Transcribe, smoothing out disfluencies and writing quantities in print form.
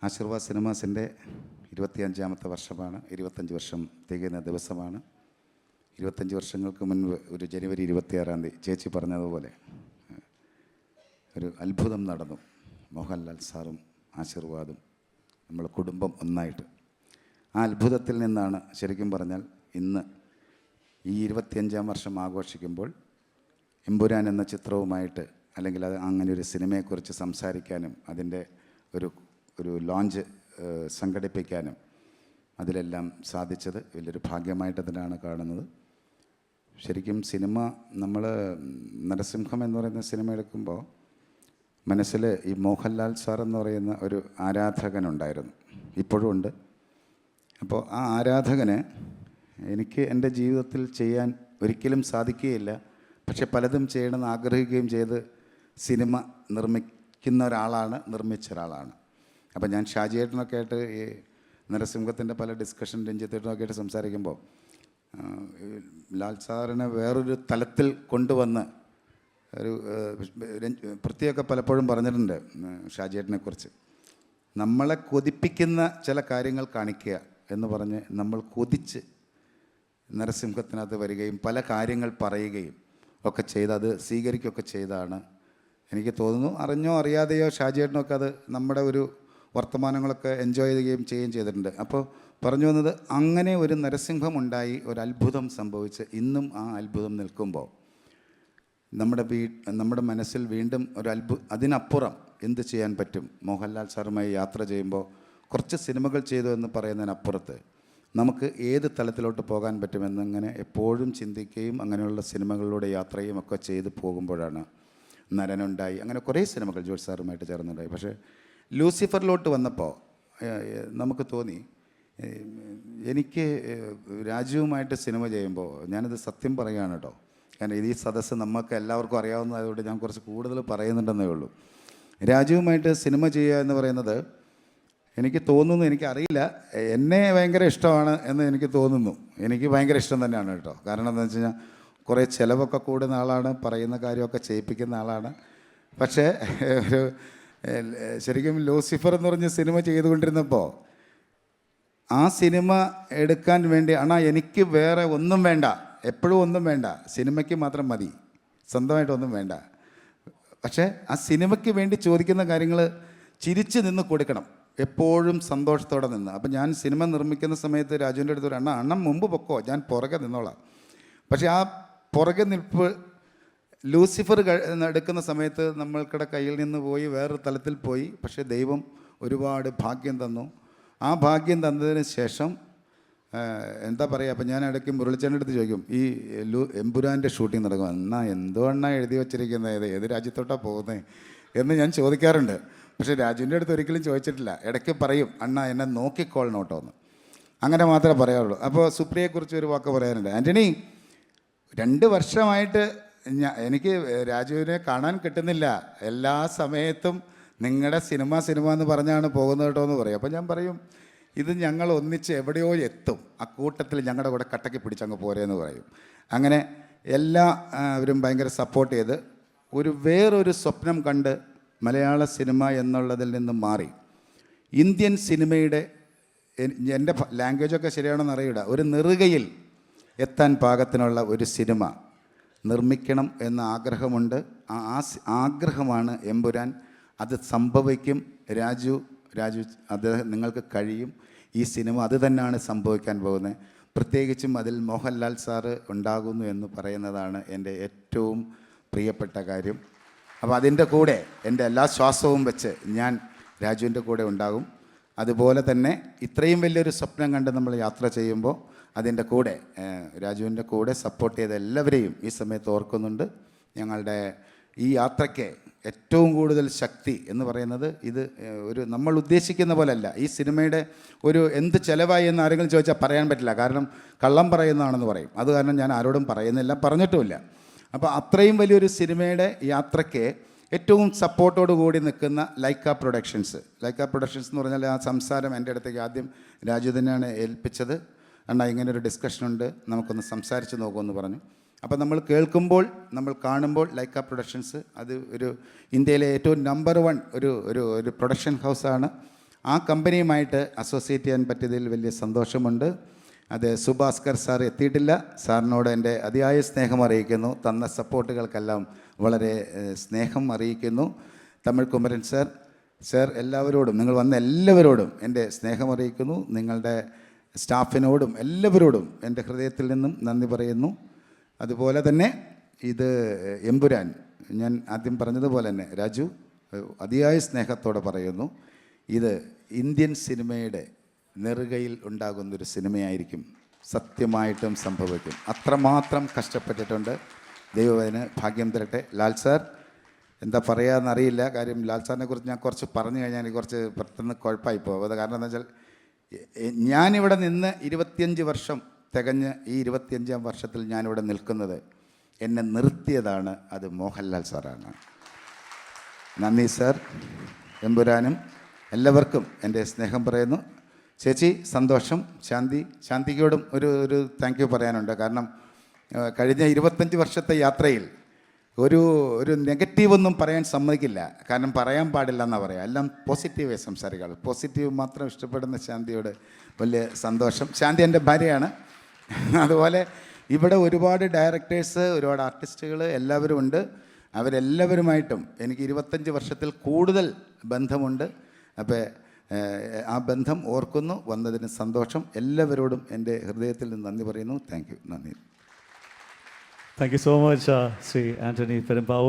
ആശീർവാദ് സിനിമാസിൻ്റെ 25ാമത്തെ വർഷമാണ്. 25 വർഷം തികയുന്ന ദിവസമാണ്. 25 വർഷങ്ങൾക്ക് മുൻപ് ഒരു ജനുവരി 26-ാം തീയതി ചേച്ചി പറഞ്ഞതുപോലെ ഒരു അത്ഭുതം നടന്നു. മോഹൻലാൽ സാറും ആശീർവാദും നമ്മൾ കുടുംബം ഒന്നായിട്ട്. ആ അത്ഭുതത്തിൽ നിന്നാണ് ശരിക്കും പറഞ്ഞാൽ ഇന്ന് ഈ 25ാം വർഷം ആഘോഷിക്കുമ്പോൾ എമ്പുരാൻ എന്ന ചിത്രവുമായിട്ട്, അല്ലെങ്കിൽ അത് അങ്ങനെ ഒരു സിനിമയെക്കുറിച്ച് സംസാരിക്കാനും അതിൻ്റെ ഒരു ലോഞ്ച് സംഘടിപ്പിക്കാനും അതിലെല്ലാം സാധിച്ചത് വലിയൊരു ഭാഗ്യമായിട്ട് തന്നെയാണ് കാണുന്നത്. ശരിക്കും സിനിമ, നമ്മൾ നരസിംഹം എന്ന് പറയുന്ന സിനിമ എടുക്കുമ്പോൾ മനസ്സിൽ ഈ മോഹൻലാൽ സാർ എന്ന് പറയുന്ന ഒരു ആരാധകനുണ്ടായിരുന്നു, ഇപ്പോഴും ഉണ്ട്. അപ്പോൾ ആ ആരാധകന് എനിക്ക് എൻ്റെ ജീവിതത്തിൽ ചെയ്യാൻ ഒരിക്കലും സാധിക്കുകയില്ല, പക്ഷെ പലതും ചെയ്യണമെന്ന് ആഗ്രഹിക്കുകയും ചെയ്ത് സിനിമ നിർമ്മിക്കുന്ന ഒരാളാണ്, നിർമ്മിച്ച ഒരാളാണ്. അപ്പോൾ ഞാൻ ഷാജിയേട്ടനൊക്കെ ആയിട്ട് ഈ നരസിംഹത്തിൻ്റെ പല ഡിസ്കഷൻ രഞ്ജിത്തേട്ടനൊക്കെ ആയിട്ട് സംസാരിക്കുമ്പോൾ ലാൽ സാറിനെ വേറൊരു തലത്തിൽ കൊണ്ടുവന്ന് ഒരു പ്രത്യേക പലപ്പോഴും പറഞ്ഞിട്ടുണ്ട് ഷാജിയേട്ടനെക്കുറിച്ച്. നമ്മളെ കൊതിപ്പിക്കുന്ന ചില കാര്യങ്ങൾ കാണിക്കുക എന്ന് പറഞ്ഞ് നമ്മൾ കൊതിച്ച് നരസിംഹത്തിനകത്ത് വരികയും പല കാര്യങ്ങൾ പറയുകയും ഒക്കെ ചെയ്ത് അത് സ്വീകരിക്കുകയൊക്കെ ചെയ്താണ് എനിക്ക് തോന്നുന്നു. അറിഞ്ഞോ അറിയാതെയോ ഷാജിയേട്ടനൊക്കെ അത് നമ്മുടെ ഒരു വർത്തമാനങ്ങളൊക്കെ എൻജോയ് ചെയ്യുകയും ചെയ്തിട്ടുണ്ട്. അപ്പോൾ പറഞ്ഞു വന്നത്, അങ്ങനെ ഒരു നരസിംഹം ഉണ്ടായി, ഒരു അത്ഭുതം സംഭവിച്ച് ഇന്നും ആ അത്ഭുതം നിൽക്കുമ്പോൾ നമ്മുടെ മനസ്സിൽ വീണ്ടും ഒരു അതിനപ്പുറം എന്ത് ചെയ്യാൻ പറ്റും? മോഹൻലാൽ സാറുമായി യാത്ര ചെയ്യുമ്പോൾ കുറച്ച് സിനിമകൾ ചെയ്തു എന്ന് പറയുന്നതിനപ്പുറത്ത് നമുക്ക് ഏത് തലത്തിലോട്ട് പോകാൻ പറ്റുമെന്നിങ്ങനെ എപ്പോഴും ചിന്തിക്കുകയും അങ്ങനെയുള്ള സിനിമകളിലൂടെ യാത്രയും ഒക്കെ ചെയ്ത് പോകുമ്പോഴാണ് നരനുണ്ടായി, അങ്ങനെ കുറേ സിനിമകൾ ജോർജ് സാറുമായിട്ട് ചേർന്നുണ്ടായി. പക്ഷേ ലൂസിഫറിലോട്ട് വന്നപ്പോൾ നമുക്ക് തോന്നി, എനിക്ക് രാജുവുമായിട്ട് സിനിമ ചെയ്യുമ്പോൾ, ഞാനത് സത്യം പറയുകയാണ് കേട്ടോ, കാരണം ഈ സദസ്സ് നമുക്ക് എല്ലാവർക്കും അറിയാവുന്നതായതുകൊണ്ട് ഞാൻ കുറച്ച് കൂടുതൽ പറയുന്നുണ്ടെന്നേ ഉള്ളൂ. രാജുവുമായിട്ട് സിനിമ ചെയ്യുക എന്ന് പറയുന്നത് എനിക്ക് തോന്നുന്നു, എനിക്കറിയില്ല, എന്നെ ഭയങ്കര ഇഷ്ടമാണ് എന്ന് എനിക്ക് തോന്നുന്നു. എനിക്ക് ഭയങ്കര ഇഷ്ടം തന്നെയാണ് കേട്ടോ. കാരണം എന്താണെന്ന് വെച്ച് കഴിഞ്ഞാൽ കുറേ ചിലവൊക്കെ കൂടുന്ന ആളാണ്, പറയുന്ന കാര്യമൊക്കെ ചെയ്യിപ്പിക്കുന്ന ആളാണ്. പക്ഷേ ഒരു ശരിക്കും ലൂസിഫർ എന്ന് പറഞ്ഞ സിനിമ ചെയ്തുകൊണ്ടിരുന്നപ്പോൾ ആ സിനിമ എടുക്കാൻ വേണ്ടി എനിക്ക് വേറെ ഒന്നും വേണ്ട, എപ്പോഴും ഒന്നും വേണ്ട, സിനിമയ്ക്ക് മാത്രം മതി, സ്വന്തമായിട്ടൊന്നും വേണ്ട. പക്ഷേ ആ സിനിമയ്ക്ക് വേണ്ടി ചോദിക്കുന്ന കാര്യങ്ങൾ ചിരിച്ച് നിന്ന് കൊടുക്കണം, എപ്പോഴും സന്തോഷത്തോടെ നിന്ന്. അപ്പം ഞാൻ സിനിമ നിർമ്മിക്കുന്ന സമയത്ത് രാജുവിൻ്റെ അടുത്ത് അണ്ണൻ മുമ്പ് പൊക്കോ, ഞാൻ പുറകെ നിന്നോളാം. പക്ഷേ ആ പുറകെ നിൽപ്പ് ലൂസിഫർ എടുക്കുന്ന സമയത്ത് നമ്മൾക്കിടെ കയ്യിൽ നിന്ന് പോയി വേറൊരു തലത്തിൽ പോയി. പക്ഷേ ദൈവം ഒരുപാട് ഭാഗ്യം തന്നു. ആ ഭാഗ്യം തന്നതിന് ശേഷം എന്താ പറയുക, അപ്പം ഞാൻ ഇടയ്ക്ക് മുരളിച്ചേൻ്റെ അടുത്ത് ചോദിക്കും, ഈ എമ്പുരാൻ്റെ ഷൂട്ടിംഗ് നടക്കും, എന്തോ എഴുതി വച്ചിരിക്കുന്നത്, ഏത് രാജ്യത്തോട്ടാണ് പോകുന്നത് എന്ന് ഞാൻ ചോദിക്കാറുണ്ട്. പക്ഷേ രാജുവിൻ്റെ അടുത്ത് ഒരിക്കലും ചോദിച്ചിട്ടില്ല. ഇടയ്ക്ക് പറയും, എന്നെ നോക്കിക്കോളണം കേട്ടോ എന്ന്. അങ്ങനെ മാത്രമേ പറയാറുള്ളൂ. അപ്പോൾ സുപ്രിയയെക്കുറിച്ച് ഒരു വാക്ക് പറയാനുണ്ട്. ആൻ്റണി, 2 വർഷമായിട്ട് എനിക്ക് രാജുവിനെ കാണാൻ കിട്ടുന്നില്ല, എല്ലാ സമയത്തും നിങ്ങളുടെ സിനിമ എന്ന് പറഞ്ഞാണ് പോകുന്നത് കേട്ടോ എന്ന് പറയും. അപ്പോൾ ഞാൻ പറയും, ഇത് ഞങ്ങൾ ഒന്നിച്ച് എവിടെയോ എത്തും, ആ കൂട്ടത്തിൽ ഞങ്ങളുടെ കൂടെ കട്ടയ്ക്ക് പിടിച്ചങ്ങ് പോരെന്ന് പറയും. അങ്ങനെ എല്ലാവരും ഭയങ്കര സപ്പോർട്ട് ചെയ്ത് വേറൊരു സ്വപ്നം കണ്ട് മലയാള സിനിമ എന്നുള്ളതിൽ നിന്ന് മാറി ഇന്ത്യൻ സിനിമയുടെ, എൻ്റെ ലാംഗ്വേജൊക്കെ ശരിയാണെന്ന് അറിയില്ല, ഒരു നെറുകയിൽ എത്താൻ പാകത്തിനുള്ള ഒരു സിനിമ നിർമ്മിക്കണം എന്ന ആഗ്രഹമുണ്ട്. ആ ആഗ്രഹമാണ് എമ്പുരാൻ. അത് സംഭവിക്കും. രാജു അത് നിങ്ങൾക്ക് കഴിയും. ഈ സിനിമ അത് തന്നെയാണ് സംഭവിക്കാൻ പോകുന്നത്. പ്രത്യേകിച്ചും അതിൽ മോഹൻലാൽ സാറ് ഉണ്ടാകുന്നു എന്ന് പറയുന്നതാണ് എൻ്റെ ഏറ്റവും പ്രിയപ്പെട്ട കാര്യം. അപ്പോൾ അതിൻ്റെ കൂടെ എൻ്റെ എല്ലാ ശ്വാസവും വെച്ച് ഞാൻ രാജുവിൻ്റെ കൂടെ ഉണ്ടാകും. അതുപോലെ തന്നെ ഇത്രയും വലിയൊരു സ്വപ്നം കണ്ട് നമ്മൾ യാത്ര ചെയ്യുമ്പോൾ അതിൻ്റെ കൂടെ രാജുവിൻ്റെ കൂടെ സപ്പോർട്ട് ചെയ്ത എല്ലാവരെയും ഈ സമയത്ത് ഓർക്കുന്നുണ്ട്. ഞങ്ങളുടെ ഈ യാത്രയ്ക്ക് ഏറ്റവും കൂടുതൽ ശക്തി എന്ന് പറയുന്നത് ഇത് നമ്മൾ ഉദ്ദേശിക്കുന്ന പോലെയല്ല. ഈ സിനിമയുടെ എന്ത് ചിലവായി എന്ന് ആരെങ്കിലും ചോദിച്ചാൽ പറയാൻ പറ്റില്ല, കാരണം കള്ളം പറയുന്നതാണെന്ന് പറയും. അത് കാരണം ഞാൻ ആരോടും പറയുന്നില്ല, പറഞ്ഞിട്ടുമില്ല. അപ്പോൾ അത്രയും വലിയൊരു സിനിമയുടെ യാത്രയ്ക്ക് ഏറ്റവും സപ്പോർട്ടോട് കൂടി നിൽക്കുന്ന ലൈക്ക പ്രൊഡക്ഷൻസ് എന്ന് പറഞ്ഞാൽ ആ സംസാരം എൻ്റെ അടുത്തേക്ക് ആദ്യം രാജു തന്നെയാണ് ഏൽപ്പിച്ചത്. ഇങ്ങനൊരു ഡിസ്കഷനുണ്ട്, നമുക്കൊന്ന് സംസാരിച്ച് നോക്കുമെന്ന് പറഞ്ഞു. അപ്പോൾ നമ്മൾ കേൾക്കുമ്പോൾ, നമ്മൾ കാണുമ്പോൾ ലൈക്ക പ്രൊഡക്ഷൻസ് അത് ഇന്ത്യയിലെ ഏറ്റവും നമ്പർ 1 ഒരു പ്രൊഡക്ഷൻ ഹൗസാണ്. ആ കമ്പനിയുമായിട്ട് അസോസിയേറ്റ് ചെയ്യാൻ പറ്റിയതിൽ വലിയ സന്തോഷമുണ്ട്. അത് സുഭാസ്കർ സാർ എത്തിയിട്ടില്ല. സാറിനോട് എൻ്റെ അതിയായ സ്നേഹം അറിയിക്കുന്നു. തന്ന സപ്പോർട്ടുകൾക്കെല്ലാം വളരെ സ്നേഹം അറിയിക്കുന്നു. തമിഴ് കുമരൻ സാർ എല്ലാവരോടും, നിങ്ങൾ വന്ന എല്ലാവരോടും എൻ്റെ സ്നേഹം അറിയിക്കുന്നു. നിങ്ങളുടെ സ്റ്റാഫിനോടും എല്ലാവരോടും എൻ്റെ ഹൃദയത്തിൽ നിന്നും നന്ദി പറയുന്നു. അതുപോലെ തന്നെ ഇത് എമ്പുരാൻ, ഞാൻ ആദ്യം പറഞ്ഞതുപോലെ തന്നെ രാജു അതിയായ സ്നേഹത്തോടെ പറയുന്നു, ഇത് ഇന്ത്യൻ സിനിമയുടെ നെറുകയിൽ ഉണ്ടാകുന്നൊരു സിനിമയായിരിക്കും. സത്യമായിട്ടും സംഭവിക്കും. അത്രമാത്രം കഷ്ടപ്പെട്ടിട്ടുണ്ട്. ദൈവം അതിന് ഭാഗ്യം തരട്ടെ. ലാൽ സാർ എന്താ പറയുകയെന്നറിയില്ല. കാര്യം ലാൽ സാറിനെ കുറിച്ച് ഞാൻ കുറച്ച് പറഞ്ഞു കഴിഞ്ഞാൽ എനിക്ക് കുറച്ച് പെട്ടെന്ന് കുഴപ്പമായി പോകും. അത് കാരണം എന്താ വെച്ചാൽ ഞാനിവിടെ നിന്ന് 25 വർഷം തികഞ്ഞ് ഈ 25ാം വർഷത്തിൽ ഞാനിവിടെ നിൽക്കുന്നത് എന്നെ നിർത്തിയതാണ് അത് മോഹൻലാൽ സാറാണ്. നന്ദി സാർ. എമ്പുരാനും എല്ലാവർക്കും എൻ്റെ സ്നേഹം പറയുന്നു. ചേച്ചി സന്തോഷം. ശാന്തിയോടും ഒരു താങ്ക് യു പറയാനുണ്ട്. കാരണം കഴിഞ്ഞ 25 വർഷത്തെ യാത്രയിൽ ഒരു നെഗറ്റീവൊന്നും പറയാൻ സമ്മതിക്കില്ല. കാരണം പറയാൻ പാടില്ല എന്നാണ് പറയുക. എല്ലാം പോസിറ്റീവേ സംസാരിക്കാറ്. പോസിറ്റീവ് മാത്രം ഇഷ്ടപ്പെടുന്ന ശാന്തിയോട് വലിയ സന്തോഷം. ശാന്തി എൻ്റെ ഭാര്യയാണ്. അതുപോലെ ഇവിടെ ഒരുപാട് ഡയറക്ടേഴ്സ്, ഒരുപാട് ആർട്ടിസ്റ്റുകൾ എല്ലാവരും ഉണ്ട്. അവരെല്ലാവരുമായിട്ടും എനിക്ക് 25 വർഷത്തിൽ കൂടുതൽ ബന്ധമുണ്ട്. അപ്പോൾ ആ ബന്ധം ഓർക്കുന്നു. വന്നതിന് സന്തോഷം. എല്ലാവരോടും എൻ്റെ ഹൃദയത്തിൽ നിന്ന് നന്ദി പറയുന്നു. Thank you. നന്ദി. Thank you so much, Sri Anthony Perumbavoor.